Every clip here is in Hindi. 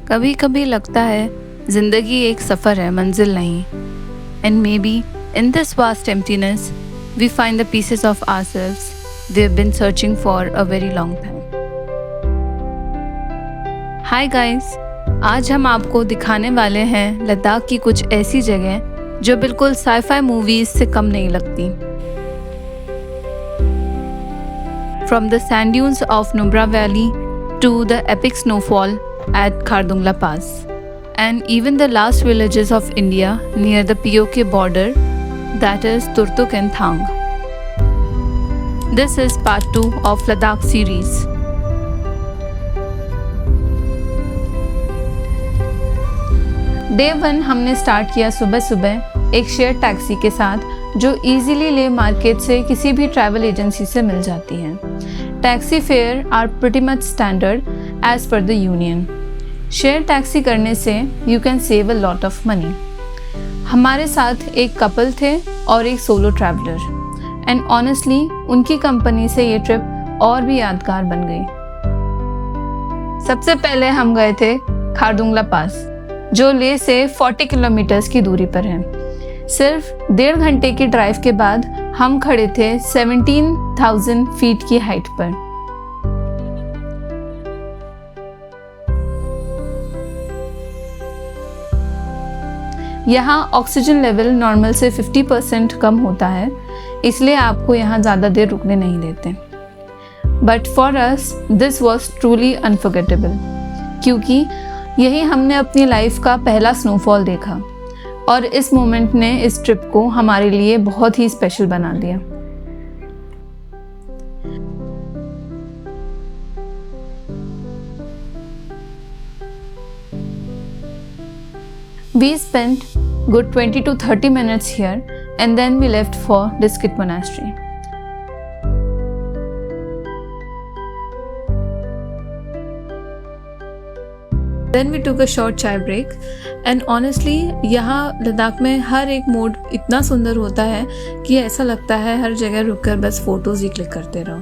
कभी कभी लगता है ज़िंदगी एक सफ़र है, मंजिल नहीं. And maybe in this vast emptiness, we find the pieces of ourselves we have been searching for a very long time. Hi guys, आज हम आपको दिखाने वाले हैं लद्दाख की कुछ ऐसी जगह जो बिल्कुल साई-फाई मूवीज़ से कम नहीं लगती. From the sand dunes of Nubra Valley to the epic snowfall at Khardungla Pass, and even the last villages of India near the POK border, that is Turtuk and Thang. This is part 2 of Ladakh series. Day 1 हमने स्टार्ट किया सुबह सुबह एक शेयर टैक्सी के साथ जो इजीली ले मार्केट से किसी भी ट्रैवल एजेंसी से मिल जाती हैं. Taxi fare are pretty much standard as per the union. Share taxi करने से you can save a lot of money. हमारे साथ एक कपल थे और एक सोलो ट्रैवलर एंड ऑनेस्टली उनकी कंपनी से ये ट्रिप और भी यादगार बन गई. सबसे पहले हम गए थे खारदुंगला पास जो लेह से 40 किलोमीटर्स की दूरी पर है. सिर्फ 1.5 घंटे की ड्राइव के बाद हम खड़े थे 17,000 फीट की हाइट पर. यहाँ ऑक्सीजन लेवल नॉर्मल से 50% कम होता है, इसलिए आपको यहाँ ज़्यादा देर रुकने नहीं देते. But for us this was truly unforgettable क्योंकि यही हमने अपनी लाइफ का पहला स्नोफॉल देखा और इस मोमेंट ने इस ट्रिप को हमारे लिए बहुत ही स्पेशल बना दिया. We spent good 20 to 30 minutes here and then we left for Diskit Monastery. Then we took a short chai break and honestly यहाँ लद्दाख में हर एक मोड इतना सुंदर होता है कि ऐसा लगता है हर जगह रुककर बस फोटोज ही क्लिक करते रहो.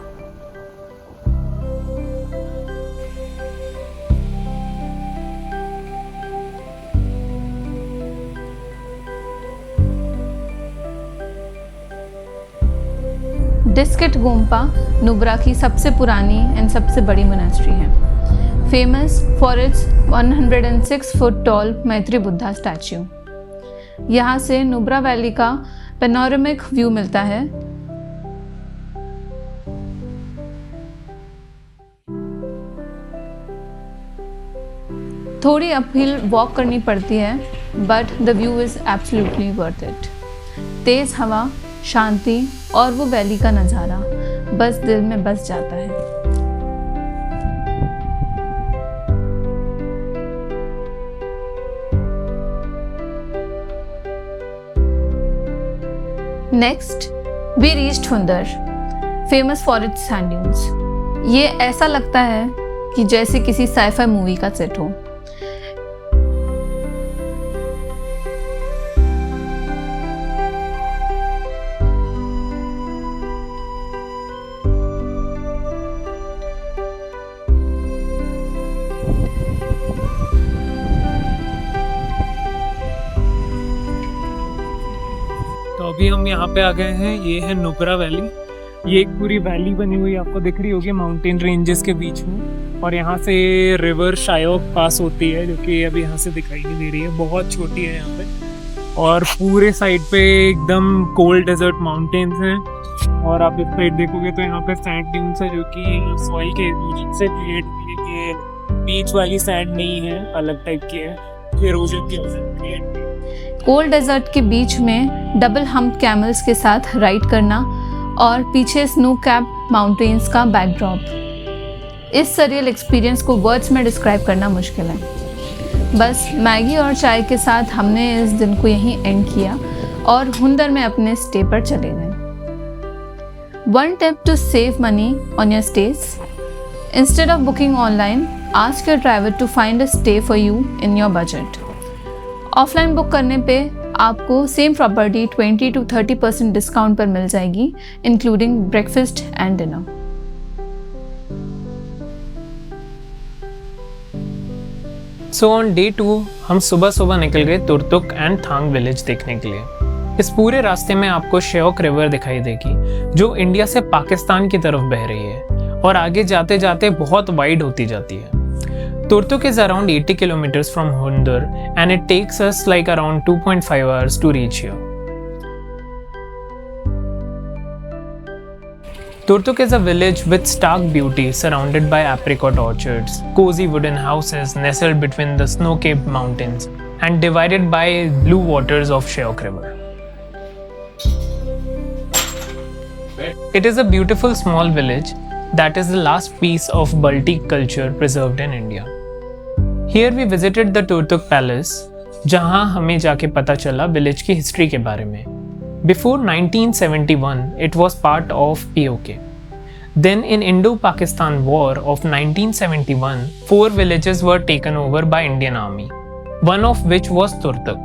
डिस्किट गोम्पा नुब्रा की सबसे पुरानी एंड सबसे बड़ी मोनास्ट्री है. Famous for it's 106 foot tall मैत्री बुद्धा स्टैच्यू. यहाँ से नुब्रा वैली का पेनोरामिक व्यू मिलता है. थोड़ी अपहिल वॉक करनी पड़ती है but the view is absolutely worth it. तेज़ हवा, शांति और वो वैली का नज़ारा बस दिल में बस जाता है. Next we reached Hunder, famous for its sand dunes. ये ऐसा लगता है कि जैसे किसी साई-फाई मूवी का सेट हो. तो अभी हम यहाँ पे आ गए हैं. ये है नुब्रा वैली. ये एक पूरी वैली बनी हुई आपको दिख रही होगी माउंटेन रेंजेस के बीच में, और यहाँ से रिवर शायोक पास होती है जो कि अभी यहाँ से दिखाई नहीं दे रही है. बहुत छोटी है यहाँ पे और पूरे साइड पे एकदम कोल्ड डेजर्ट माउंटेन्स हैं. और आप इस साइड देखोगे तो यहाँ पे सैंड ड्यून्स है जो कि सॉइल के इरोजन से क्रिएट हुई है. ये बीच वाली सैंड नहीं है, अलग टाइप की है, इरोजन की वजह से क्रिएट. कोल्ड डेजर्ट के बीच में डबल हम्प कैमल्स के साथ राइड करना और पीछे स्नो कैप माउंटेन्स का बैकड्रॉप. इस सरियल एक्सपीरियंस को वर्ड्स में डिस्क्राइब करना मुश्किल है. बस मैगी और चाय के साथ हमने इस दिन को यहीं एंड किया और हुंदर में अपने स्टे पर चले गए. One tip to save money on your stage: instead of booking online, ask your driver to find a stay for you in your budget. Offline book करने पे आपको सेम प्रॉपर्टी 20 to 30% डिस्काउंट पर मिल जाएगी, including breakfast and dinner. So on day 2 हम सुबह सुबह निकल गए तुर्तुक एंड थांग विलेज देखने के लिए। इस पूरे रास्ते में आपको श्योक रिवर दिखाई देगी जो इंडिया से पाकिस्तान की तरफ बह रही है और आगे जाते जाते बहुत वाइड होती जाती है। Turtuk is around 80 kilometres from Hunder and it takes us like around 2.5 hours to reach here. Turtuk is a village with stark beauty surrounded by apricot orchards, cozy wooden houses nestled between the snow-capped mountains and divided by blue waters of Sheok River. It is a beautiful small village that is the last piece of Baltic culture preserved in India. Here we visited the Turtuk Palace, जहाँ हमें जाके पता चला विलेज की हिस्ट्री के बारे में। Before 1971, it was part of POK. Then in Indo-Pakistan War of 1971, 4 villages were taken over by Indian Army, one of which was Turtuk,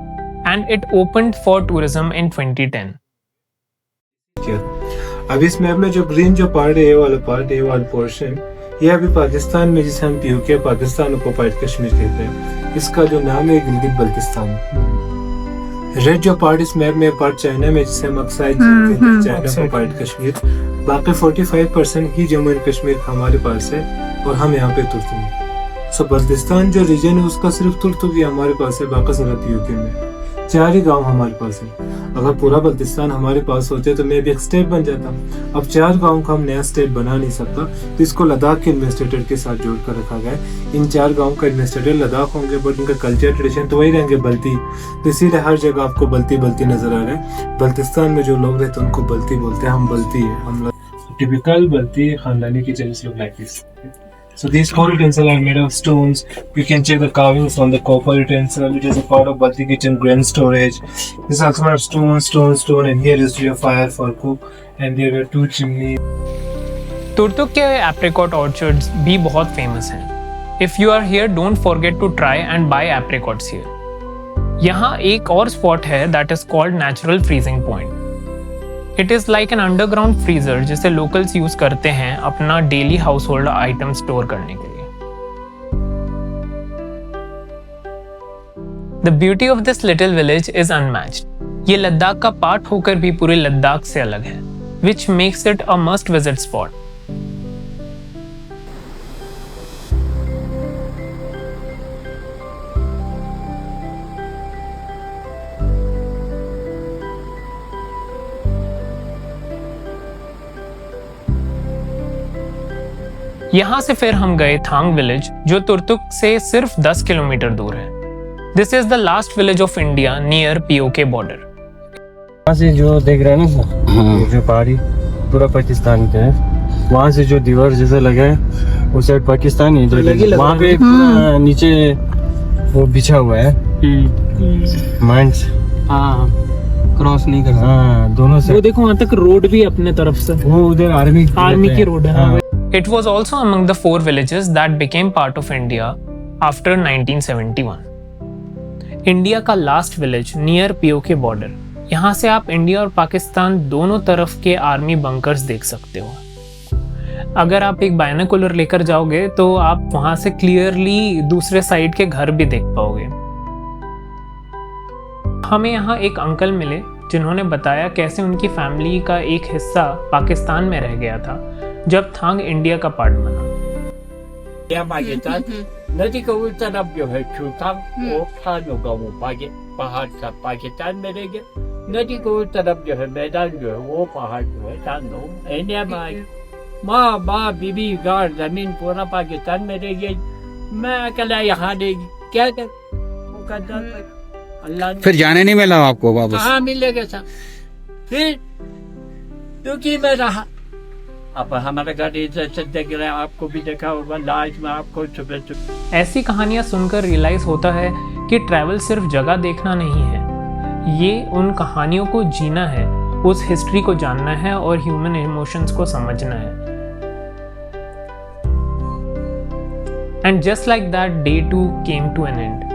and it opened for tourism in 2010. अब इस मैप में जो ग्रीन जो पार्ट है, ये वाला पोर्शन, ये अभी पाकिस्तान में जिसे हम POK पाकिस्तान ऑक्युपाइड कश्मीर कहते हैं, इसका जो नाम है गिलगित बल्तिस्तान। रेड जो पार्ट इस मैप में पार्ट चाइना में जिसे हम अक्साई चाइना ऑक्युपाइड कश्मीर, बाकी 45% ही जम्मू एंड कश्मीर हमारे पास है और हम यहाँ पे तुर्तुक में। सो बल्तिस्तान जो रीजन है उसका सिर्फ तुर्तुक ही हमारे पास है, बाकी सारा POK में 4 ही गांव हमारे पास है। अगर पूरा बल्तिस्तान हमारे पास होते तो मैं भी एक स्टेट बन जाता। अब 4 गांव का हम नया स्टेट बना नहीं सकता, तो इसको लद्दाख के एडमिनिस्ट्रेटर के साथ जोड़ कर रखा गया है। इन 4 गांव का एडमिनिस्ट्रेटर लद्दाख होंगे, बट इनका कल्चर ट्रेडिशन तो वही रहेंगे बल्ती। तो इसीलिए हर जगह आपको बल्ती बल्ती नजर आ रहा है। बल्तिस्तान में जो लोग रहते हैं उनको बल्ती बोलते हैं, हम बल्ती है, हम टिपिकल बल्ती खानदानी kitchens look like this. So these 4 utensils are made of stones. You can check the carvings on the copper utensil. It is a part of Balti kitchen grain storage. This is also made of stone, and here is your fire for cook. And there were 2 chimneys. Turtuk के एप्रिकॉट ऑर्चर्ड्स भी बहुत फेमस हैं। If you are here, don't forget to try and buy apricots here. यहाँ एक और स्पॉट है that is called Natural Freezing Point. It is like an underground freezer जिसे लोकल्स यूज करते हैं अपना daily house hold item store करने के लिए। The beauty of this little village is unmatched. ये लद्दाख का पार्ट होकर भी पूरे लद्दाख से अलग है, which makes it a must visit spot. यहाँ से फिर हम गए थांग विलेज जो तुर्तुक से सिर्फ 10 किलोमीटर दूर है। This is the last village of India near POK border. वहाँ से जो देख रहे हैं ना सर, जो पहाड़ी पूरा पाकिस्तान का है। वहाँ से जो दीवार जैसा लगा है वो साइड पाकिस्तान ही जो वहाँ पे पूरा नीचे वो बिछा हुआ है माइंस। हाँ, क्रॉस नहीं कर सकते। हाँ, दोनों से वो देखो वहाँ तक रोड भी अपने तरफ से, वो उधर आर्मी की रोड है। It was also among the 4 villages that became part of India after 1971. India का last village near POK border. यहाँ से आप इंडिया और पाकिस्तान दोनों तरफ के आर्मी बंकर्स देख सकते हो। अगर आप एक बायनोकुलर लेकर जाओगे तो आप वहाँ से क्लियरली दूसरे साइड के घर भी देख पाओगे। हमें यहाँ एक अंकल मिले जिन्होंने बताया कैसे उनकी फैमिली का एक हिस्सा पाकिस्तान में रह गया था जब थांग इंडिया का पार्ट बना। पाकिस्तान नदी का उस तरफ जो है छूथांग वो खानों का वो पहाड़ था पाकिस्तान में रह गया। नदी को उस तरफ जो है मैदान जो है वो पहाड़ जो है थांग इंडिया में आई। माँ बाप बीबी गाड़ जमीन पूरा पाकिस्तान में रह गई। मैं अकेला यहाँ रहेगी क्या कर वो करता अल्लाह। फिर जाने नहीं मिला आपको वापस? कहाँ मिलेगा सर फिर, क्योंकि मैं रहा। अब हमारे घर इज्जत देख रहे हैं, आपको भी देखा होगा लाइफ में आपको सुबह। ऐसी कहानियां सुनकर रियलाइज होता है कि ट्रैवल सिर्फ जगह देखना नहीं है, ये उन कहानियों को जीना है, उस हिस्ट्री को जानना है और ह्यूमन इमोशंस को समझना है। And just like that day 2 came to an end.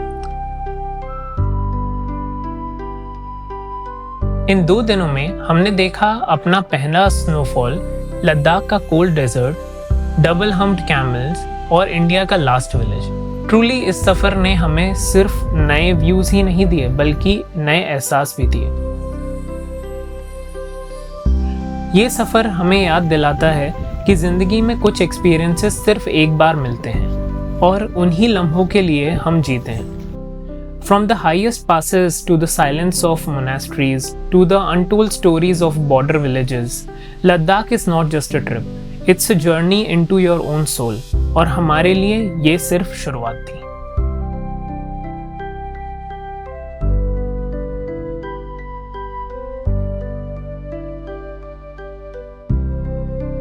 इन 2 दिनों में हमने देखा अपना पहला स्नोफॉल, लद्दाख का cold desert, double humped camels और इंडिया का लास्ट विलेज। ट्रूली इस सफ़र ने हमें सिर्फ नए व्यूज़ ही नहीं दिए बल्कि नए एहसास भी दिए। ये सफ़र हमें याद दिलाता है कि ज़िंदगी में कुछ एक्सपीरियंसेस सिर्फ एक बार मिलते हैं और उन्हीं लम्हों के लिए हम जीते हैं। From the highest passes to the silence of monasteries to the untold stories of border villages, Ladakh is not just a trip, it's a journey into your own soul। और हमारे लिए ये सिर्फ शुरुआत थी।